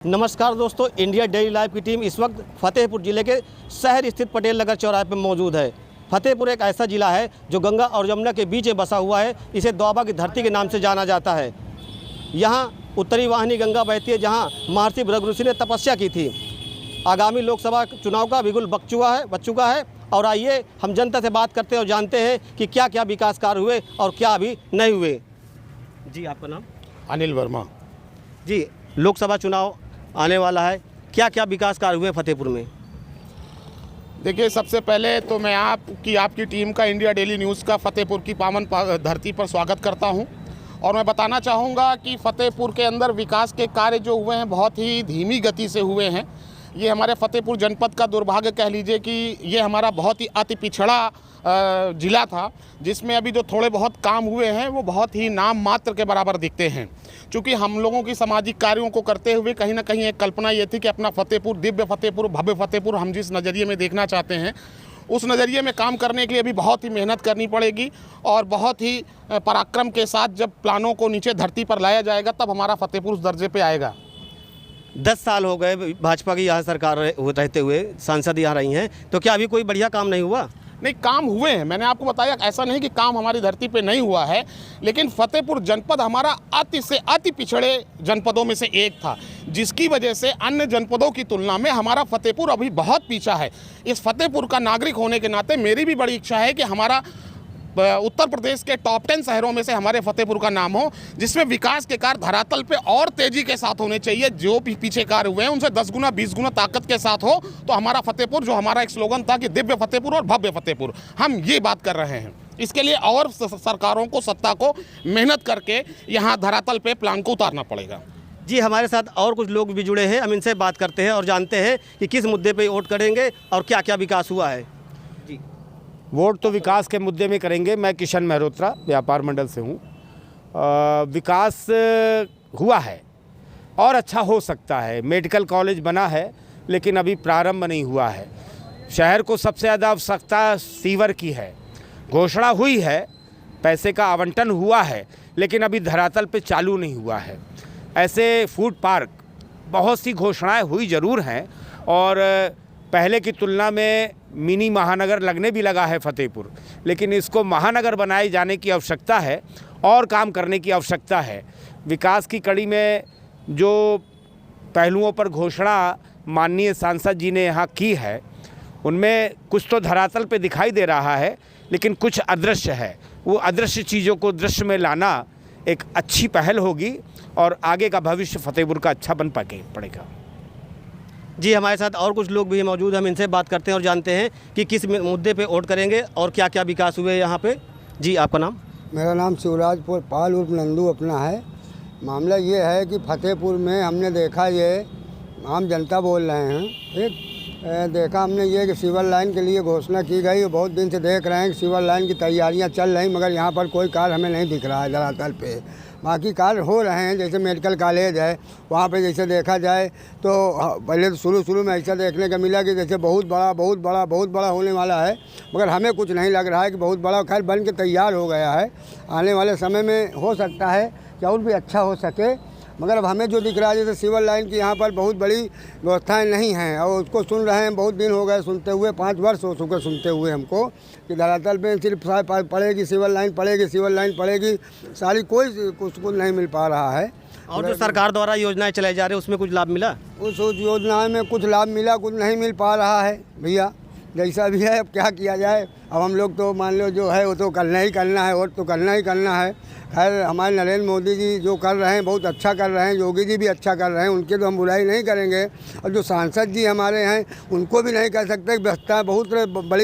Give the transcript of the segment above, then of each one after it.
नमस्कार दोस्तों, India daily live की टीम इस वक्त फतेहपुर ज़िले के शहर स्थित पटेल नगर चौराहे पर मौजूद है। फतेहपुर एक ऐसा ज़िला है जो गंगा और यमुना के बीच में बसा हुआ है। इसे दोआबा की धरती के नाम से जाना जाता है। यहाँ उत्तरी वाहिनी गंगा बहती है, जहाँ महर्षि भृगु ऋषि ने तपस्या की थी। आगामी लोकसभा चुनाव का बिगुल बच चुका है और आइए हम जनता से बात करते हैं और जानते हैं कि क्या क्या विकास कार्य हुए और क्या अभी नहीं हुए। जी, आपका नाम? अनिल वर्मा। जी, लोकसभा चुनाव आने वाला है, क्या क्या विकास कार्य हुए फतेहपुर में? देखिए, सबसे पहले तो मैं आपकी टीम का, इंडिया डेली न्यूज़ का फतेहपुर की पावन धरती पर स्वागत करता हूं और मैं बताना चाहूँगा कि फतेहपुर के अंदर विकास के कार्य जो हुए हैं बहुत ही धीमी गति से हुए हैं। ये हमारे फतेहपुर जनपद का दुर्भाग्य कह लीजिए कि ये हमारा बहुत ही अति पिछड़ा ज़िला था, जिसमें अभी जो थोड़े बहुत काम हुए हैं वो बहुत ही नाम मात्र के बराबर दिखते हैं। चूँकि हम लोगों की सामाजिक कार्यों को करते हुए कहीं ना कहीं एक कल्पना ये थी कि अपना फतेहपुर, दिव्य फतेहपुर, भव्य फतेहपुर हम जिस नज़रिए में देखना चाहते हैं उस नज़रिए में काम करने के लिए अभी बहुत ही मेहनत करनी पड़ेगी और बहुत ही पराक्रम के साथ जब प्लानों को नीचे धरती पर लाया जाएगा तब हमारा फतेहपुर उस दर्जे पर आएगा। 10 साल हो गए भाजपा की यहाँ सरकार रहते हुए, सांसद यहाँ रही हैं, तो क्या अभी कोई बढ़िया काम नहीं हुआ? नहीं, काम हुए हैं। मैंने आपको बताया, ऐसा नहीं कि काम हमारी धरती पे नहीं हुआ है, लेकिन फतेहपुर जनपद हमारा अति से अति पिछड़े जनपदों में से एक था, जिसकी वजह से अन्य जनपदों की तुलना में हमारा फतेहपुर अभी बहुत पीछा है। इस फतेहपुर का नागरिक होने के नाते मेरी भी बड़ी इच्छा है कि हमारा उत्तर प्रदेश के टॉप 10 शहरों में से हमारे फतेहपुर का नाम हो, जिसमें विकास के कार्य धरातल पे और तेजी के साथ होने चाहिए। जो भी पीछे कार्य हुए हैं उनसे 10 गुना 20 गुना ताकत के साथ हो तो हमारा फतेहपुर, जो हमारा एक स्लोगन था कि दिव्य फतेहपुर और भव्य फतेहपुर, हम ये बात कर रहे हैं। इसके लिए और सरकारों को, सत्ता को मेहनत करके यहाँ धरातल पे प्लान को उतारना पड़ेगा। जी, हमारे साथ और कुछ लोग भी जुड़े हैं, हम इनसे बात करते हैं और जानते हैं कि किस मुद्दे पे वोट करेंगे और क्या क्या विकास हुआ है। वोट तो विकास के मुद्दे में करेंगे। मैं किशन मेहरोत्रा व्यापार मंडल से हूँ। विकास हुआ है और अच्छा हो सकता है। मेडिकल कॉलेज बना है लेकिन अभी प्रारंभ नहीं हुआ है। शहर को सबसे ज़्यादा आवश्यकता सीवर की है। घोषणा हुई है, पैसे का आवंटन हुआ है, लेकिन अभी धरातल पे चालू नहीं हुआ है। ऐसे फूड पार्क, बहुत सी घोषणाएं हुई ज़रूर हैं और पहले की तुलना में मिनी महानगर लगने भी लगा है फतेहपुर, लेकिन इसको महानगर बनाए जाने की आवश्यकता है और काम करने की आवश्यकता है। विकास की कड़ी में जो पहलुओं पर घोषणा माननीय सांसद जी ने यहाँ की है, उनमें कुछ तो धरातल पे दिखाई दे रहा है, लेकिन कुछ अदृश्य है। वो अदृश्य चीज़ों को दृश्य में लाना एक अच्छी पहल होगी और आगे का भविष्य फतेहपुर का अच्छा बन पड़ेगा। जी, हमारे साथ और कुछ लोग भी मौजूद हैं, हम इनसे बात करते हैं और जानते हैं कि किस मुद्दे पे वोट करेंगे और क्या क्या विकास हुए यहाँ पे। जी, आपका नाम? मेरा नाम शिवराज पाल उर्फ नंदू अपना है। मामला ये है कि फतेहपुर में हमने देखा, ये आम जनता बोल रहे हैं, ठीक, देखा हमने ये कि सिविल लाइन के लिए घोषणा की गई। बहुत दिन से देख रहे हैं कि सिविल लाइन की तैयारियां चल रही, मगर यहाँ पर कोई कार्य हमें नहीं दिख रहा है धरातल पे। बाकी कार्य हो रहे हैं, जैसे मेडिकल कॉलेज है, वहाँ पे जैसे देखा जाए तो पहले तो शुरू में ऐसा देखने का मिला कि जैसे बहुत बड़ा होने वाला है, मगर हमें कुछ नहीं लग रहा है कि बहुत बड़ा। खैर बन के तैयार हो गया है, आने वाले समय में हो सकता है कि और भी अच्छा हो सके। मगर अब हमें जो दिख रहा है जैसे सिविल लाइन की यहाँ पर बहुत बड़ी व्यवस्थाएं नहीं हैं और उसको सुन रहे हैं, बहुत दिन हो गए सुनते हुए, 5 वर्ष हो चुके सुनते हुए हमको कि धरातल पे सिर्फ पड़ेगी सिविल लाइन, पड़ेगी सारी, कोई कुछ नहीं मिल पा रहा है। और जो सरकार द्वारा योजनाएं चलाई जा रही है उसमें कुछ लाभ मिला? उस योजना में कुछ लाभ मिला, कुछ नहीं मिल पा रहा है भैया। जैसा भी है, अब क्या किया जाए। अब हम लोग तो मान लो जो है वो तो करना ही करना है, वोट तो करना ही करना है। खैर हमारे नरेंद्र मोदी जी जो कर रहे हैं बहुत अच्छा कर रहे हैं, योगी जी भी अच्छा कर रहे हैं, उनके तो हम बुराई नहीं करेंगे। और जो सांसद जी हमारे हैं उनको भी नहीं कह सकते, व्यवस्था बहुत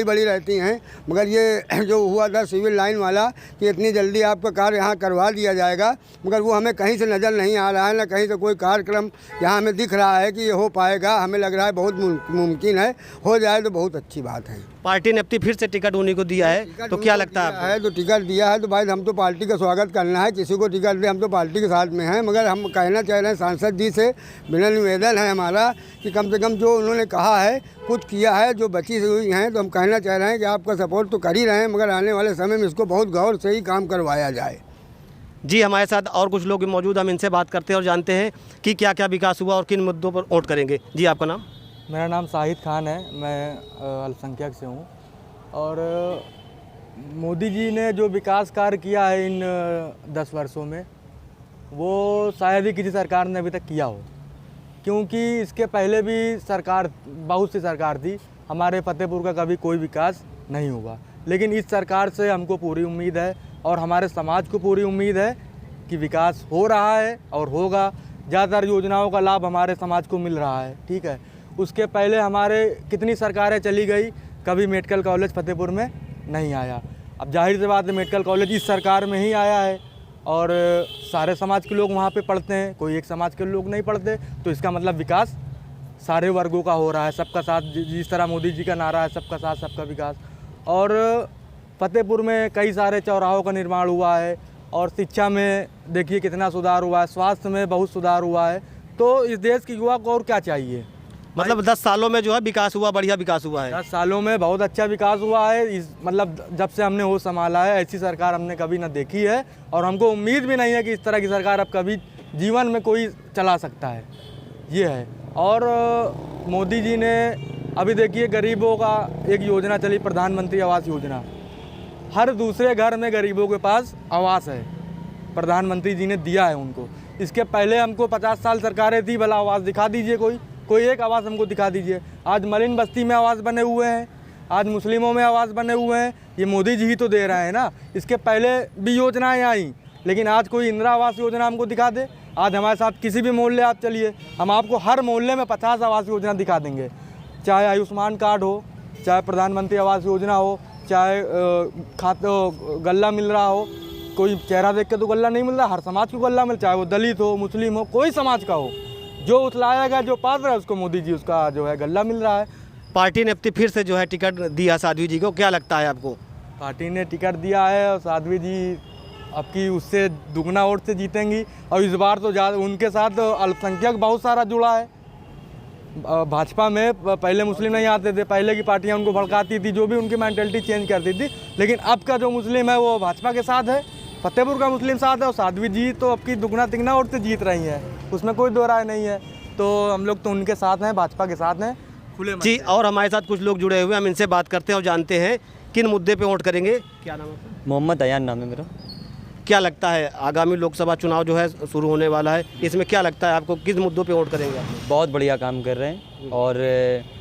बड़ी रहती हैं। मगर ये जो हुआ था सिविल लाइन वाला कि इतनी जल्दी आपका कार्य यहाँ करवा दिया जाएगा, मगर वो हमें कहीं से नज़र नहीं आ रहा है, ना कहीं से कोई कार्यक्रम यहाँ हमें दिख रहा है कि ये हो पाएगा। हमें लग रहा है बहुत मुमकिन है, हो जाए तो बहुत अच्छी बात है। पार्टी ने अपनी फिर से टिकट उन्हीं को दिया है, तो क्या लगता है? तो टिकट दिया है तो भाई हम तो पार्टी का स्वागत करना है, किसी को टिकट दे, हम तो पार्टी के साथ में हैं। मगर हम कहना चाह रहे हैं सांसद जी से, बिना निवेदन है हमारा कि कम से कम जो उन्होंने कहा है, कुछ किया है, जो बची हुई हैं, तो हम कहना चाह रहे हैं कि आपका सपोर्ट तो कर ही रहे हैं, मगर आने वाले समय में इसको बहुत गौर से ही काम करवाया जाए। जी हमारे साथ और कुछ लोग मौजूद, हम इनसे बात करते हैं और जानते हैं कि क्या क्या विकास हुआ और किन मुद्दों पर वोट करेंगे। जी आपका नाम? मेरा नाम शाहिद खान है, मैं अल्पसंख्यक से हूँ। और मोदी जी ने जो विकास कार्य किया है इन 10 वर्षों में, वो शायद ही किसी सरकार ने अभी तक किया हो, क्योंकि इसके पहले भी सरकार, बहुत सी सरकार थी, हमारे फतेहपुर का कभी कोई विकास नहीं हुआ। लेकिन इस सरकार से हमको पूरी उम्मीद है और हमारे समाज को पूरी उम्मीद है कि विकास हो रहा है और होगा। ज़्यादातर योजनाओं का लाभ हमारे समाज को मिल रहा है, ठीक है। उसके पहले हमारे कितनी सरकारें चली गई, कभी मेडिकल कॉलेज फतेहपुर में नहीं आया। अब जाहिर सी बात है मेडिकल कॉलेज इस सरकार में ही आया है और सारे समाज के लोग वहाँ पे पढ़ते हैं, कोई एक समाज के लोग नहीं पढ़ते, तो इसका मतलब विकास सारे वर्गों का हो रहा है। सबका साथ, जिस तरह मोदी जी का नारा है सबका साथ सबका विकास। और फतेहपुर में कई सारे चौराहों का निर्माण हुआ है और शिक्षा में देखिए कितना सुधार हुआ है, स्वास्थ्य में बहुत सुधार हुआ है। तो इस देश के युवा को और क्या चाहिए? मतलब 10 सालों में जो है विकास हुआ, बढ़िया विकास हुआ है। 10 सालों में बहुत अच्छा विकास हुआ है। इस मतलब जब से हमने होश संभाला है, ऐसी सरकार हमने कभी ना देखी है और हमको उम्मीद भी नहीं है कि इस तरह की सरकार अब कभी जीवन में कोई चला सकता है, ये है। और मोदी जी ने अभी देखिए गरीबों का एक योजना चली, प्रधानमंत्री आवास योजना। हर दूसरे घर में गरीबों के पास आवास है, प्रधानमंत्री जी ने दिया है उनको। इसके पहले हमको 50 साल सरकारें थी, भला आवास दिखा दीजिए, कोई एक आवास हमको दिखा दीजिए। आज मलिन बस्ती में आवास बने हुए हैं, आज मुस्लिमों में आवास बने हुए हैं, ये मोदी जी ही तो दे रहे हैं ना। इसके पहले भी योजनाएं आई, लेकिन आज कोई इंदिरा आवास योजना हमको दिखा दे। आज हमारे साथ किसी भी मोहल्ले आप चलिए, हम आपको हर मोहल्ले में 50 आवास योजना दिखा देंगे, चाहे आयुष्मान कार्ड हो, चाहे प्रधानमंत्री आवास योजना हो, चाहे गल्ला मिल रहा हो। कोई चेहरा देख के तो गल्ला नहीं मिल रहा, हर समाज को गल्ला मिल, चाहे वो दलित हो, मुस्लिम हो, कोई समाज का हो, जो उतलाया गया, जो पास रहा है उसको मोदी जी उसका जो है गल्ला मिल रहा है। पार्टी ने अब फिर से जो है टिकट दिया साध्वी जी को, क्या लगता है आपको? पार्टी ने टिकट दिया है और साध्वी जी अब की उससे दुगना वोट से जीतेंगी। और इस बार तो ज़्यादा उनके साथ अल्पसंख्यक बहुत सारा जुड़ा है। भाजपा में पहले मुस्लिम नहीं आते थे, पहले की पार्टियां उनको भड़काती थी, जो भी उनकी मेंटलिटी चेंज करती थी। लेकिन अब का जो मुस्लिम है वो भाजपा के साथ है, फतेहपुर का मुस्लिम साथ है। और साध्वी जी तो अब की दुगना तिगना वोट से जीत रही हैं, उसमें कोई दो राय नहीं है। तो हम लोग तो उनके साथ हैं, भाजपा के साथ हैं, खुले मन जी। से। और हमारे साथ कुछ लोग जुड़े हुए हैं, हम इनसे बात करते हैं और जानते हैं किन मुद्दे पे वोट करेंगे। क्या नाम है? मोहम्मद अयान नाम है मेरा। क्या लगता है आगामी लोकसभा चुनाव जो है शुरू होने वाला है, इसमें क्या लगता है आपको, किस मुद्दों पे वोट करेंगे आप? बहुत बढ़िया काम कर रहे हैं और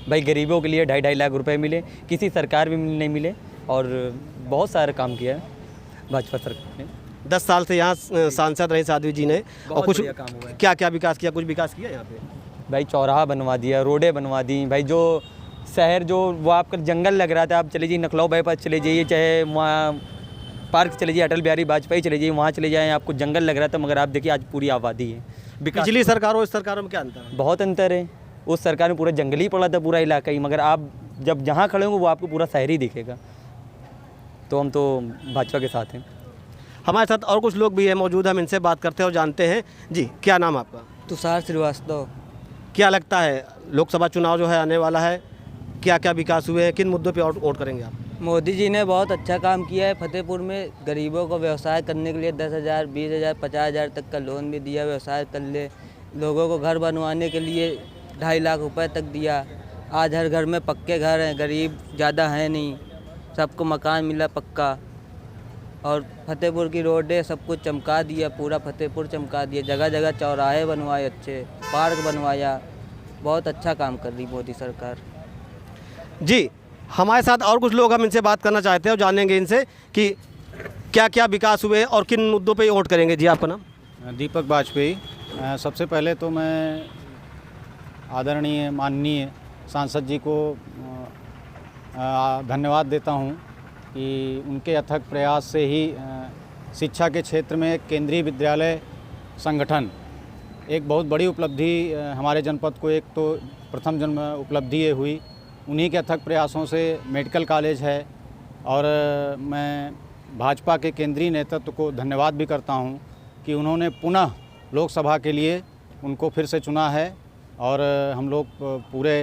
भाई गरीबों के लिए 2.5 लाख रुपए मिले, किसी सरकार में नहीं मिले और बहुत सारा काम किया है भाजपा सरकार ने। 10 साल से यहाँ सांसद रहे साध्वी जी ने, और कुछ बढ़िया काम हुआ है। क्या क्या विकास किया? कुछ विकास किया यहाँ पे? भाई चौराहा बनवा दिया, रोडें बनवा दी। भाई जो शहर जो वो आपका जंगल लग रहा था, आप चले जाइए नखलऊ बाईपास चले जाइए, चाहे वहाँ पार्क चले जाइए, अटल बिहारी वाजपेयी चले जाइए, वहाँ चले जाएँ, आपको जंगल लग रहा था, मगर आप देखिए आज पूरी आबादी है। पिछली सरकारों इस सरकारों में क्या अंतर है? बहुत अंतर है। उस सरकार में पूरा जंगल ही पड़ा था, पूरा इलाका ही, मगर आप जब जहाँ खड़े होंगे वो आपको पूरा शहर ही दिखेगा। तो हम तो भाजपा के साथ हैं। हमारे साथ और कुछ लोग भी हैं मौजूद, हम इनसे बात करते हैं और जानते हैं। जी क्या नाम आपका? तुषार श्रीवास्तव। क्या लगता है लोकसभा चुनाव जो है आने वाला है, क्या क्या विकास हुए हैं, किन मुद्दों पे वोट करेंगे आप? मोदी जी ने बहुत अच्छा काम किया है। फतेहपुर में गरीबों को व्यवसाय करने के लिए 10,000, 20,000, 50,000 तक का लोन भी दिया, व्यवसाय कर ले। लोगों को घर बनवाने के लिए 2.5 लाख रुपए तक दिया। आज हर घर में पक्के घर हैं, गरीब ज़्यादा हैं नहीं, सबको मकान मिला पक्का। और फतेहपुर की रोडें सब कुछ चमका दिया, पूरा फतेहपुर चमका दिया, जगह जगह चौराहे बनवाए, अच्छे पार्क बनवाया। बहुत अच्छा काम कर रही मोदी सरकार। जी हमारे साथ और कुछ लोग, हम इनसे बात करना चाहते हैं और जानेंगे इनसे कि क्या क्या विकास हुए और किन मुद्दों पे वोट करेंगे। जी आपका नाम? दीपक वाजपेयी। सबसे पहले तो मैं आदरणीय माननीय सांसद जी को धन्यवाद देता हूं कि उनके अथक प्रयास से ही शिक्षा के क्षेत्र में केंद्रीय विद्यालय संगठन एक बहुत बड़ी उपलब्धि हमारे जनपद को एक तो प्रथम जन्म उपलब्धि ये हुई। उन्हीं के अथक प्रयासों से मेडिकल कॉलेज है और मैं भाजपा के केंद्रीय नेतृत्व को धन्यवाद भी करता हूं कि उन्होंने पुनः लोकसभा के लिए उनको फिर से चुना है और हम लोग पूरे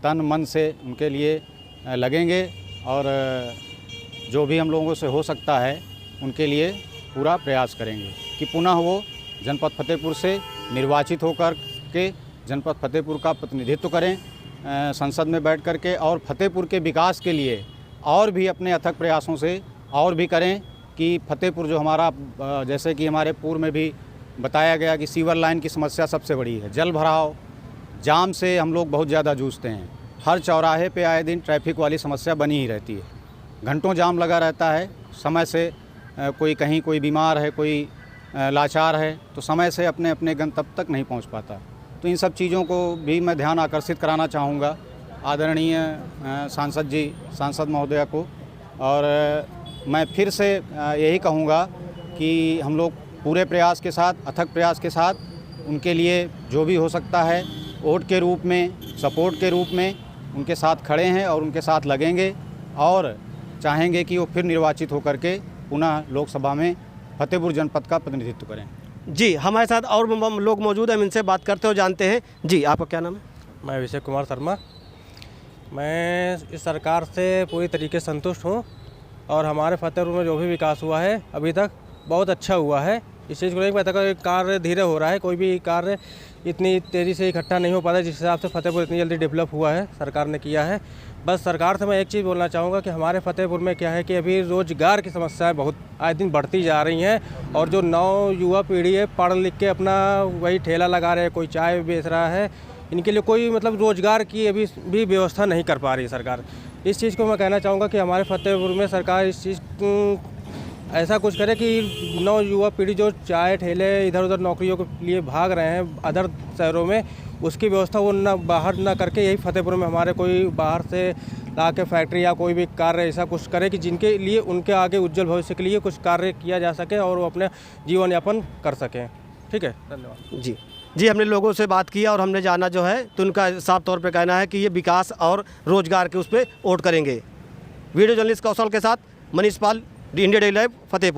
तन मन से उनके लिए लगेंगे और जो भी हम लोगों से हो सकता है उनके लिए पूरा प्रयास करेंगे। कि पुनः वो जनपद फतेहपुर से निर्वाचित होकर के जनपद फतेहपुर का प्रतिनिधित्व करें संसद में बैठ कर के, और फतेहपुर के विकास के लिए और भी अपने अथक प्रयासों से और भी करें कि फतेहपुर जो हमारा, जैसे कि हमारे पूर्व में भी बताया गया कि सीवर लाइन की समस्या सबसे बड़ी है। जल भराव, जाम से हम लोग बहुत ज़्यादा जूझते हैं। हर चौराहे पे आए दिन ट्रैफिक वाली समस्या बनी ही रहती है, घंटों जाम लगा रहता है। समय से कोई कहीं कोई बीमार है, कोई लाचार है, तो समय से अपने अपने गंतव्य तक नहीं पहुंच पाता। तो इन सब चीज़ों को भी मैं ध्यान आकर्षित कराना चाहूँगा आदरणीय सांसद महोदया को। और मैं फिर से यही कहूँगा कि हम लोग पूरे प्रयास के साथ, अथक प्रयास के साथ उनके लिए जो भी हो सकता है वोट के रूप में, सपोर्ट के रूप में उनके साथ खड़े हैं और उनके साथ लगेंगे और चाहेंगे कि वो फिर निर्वाचित होकर के पुनः लोकसभा में फतेहपुर जनपद का प्रतिनिधित्व करें। जी, हमारे साथ और लोग मौजूद हैं, हम इनसे बात करते हो जानते हैं। जी, आपका क्या नाम है? मैं अभिषेक कुमार शर्मा। मैं इस सरकार से पूरी तरीके से संतुष्ट हूँ और हमारे फतेहपुर में जो भी विकास हुआ है अभी तक बहुत अच्छा हुआ है। इस चीज़ को नहीं पता कि कार्य धीरे हो रहा है, कोई भी कार्य इतनी तेज़ी से इकट्ठा नहीं हो पाता जिस हिसाब से फतेहपुर इतनी जल्दी डेवलप हुआ है, सरकार ने किया है। बस सरकार से मैं एक चीज़ बोलना चाहूँगा कि हमारे फतेहपुर में क्या है कि अभी रोज़गार की समस्याएं बहुत आए दिन बढ़ती जा रही हैं और जो नौ युवा पीढ़ी है पढ़ लिख के अपना वही ठेला लगा रहे हैं, कोई चाय बेच रहा है, इनके लिए कोई मतलब रोज़गार की अभी भी व्यवस्था नहीं कर पा रही सरकार। इस चीज़ को मैं कहना चाहूँगा कि हमारे फतेहपुर में सरकार इस चीज़ ऐसा कुछ करे कि नौ युवा पीढ़ी जो चाय ठेले इधर उधर नौकरियों के लिए भाग रहे हैं अदर शहरों में, उसकी व्यवस्था वो ना बाहर ना करके यही फतेहपुर में हमारे कोई बाहर से ला के फैक्ट्री या कोई भी कार्य ऐसा कुछ करे कि जिनके लिए उनके आगे उज्जवल भविष्य के लिए कुछ कार्य किया जा सके और वो अपने जीवन यापन कर सकें। ठीक है, धन्यवाद। जी, हमने लोगों से बात किया और हमने जाना जो है तो उनका साफ तौर पे कहना है कि ये विकास और रोजगार के उस पर वोट करेंगे। वीडियो जर्नलिस्ट कौशल के साथ मनीष पाल, इंडिया डेली लाइव, फतेहपुर।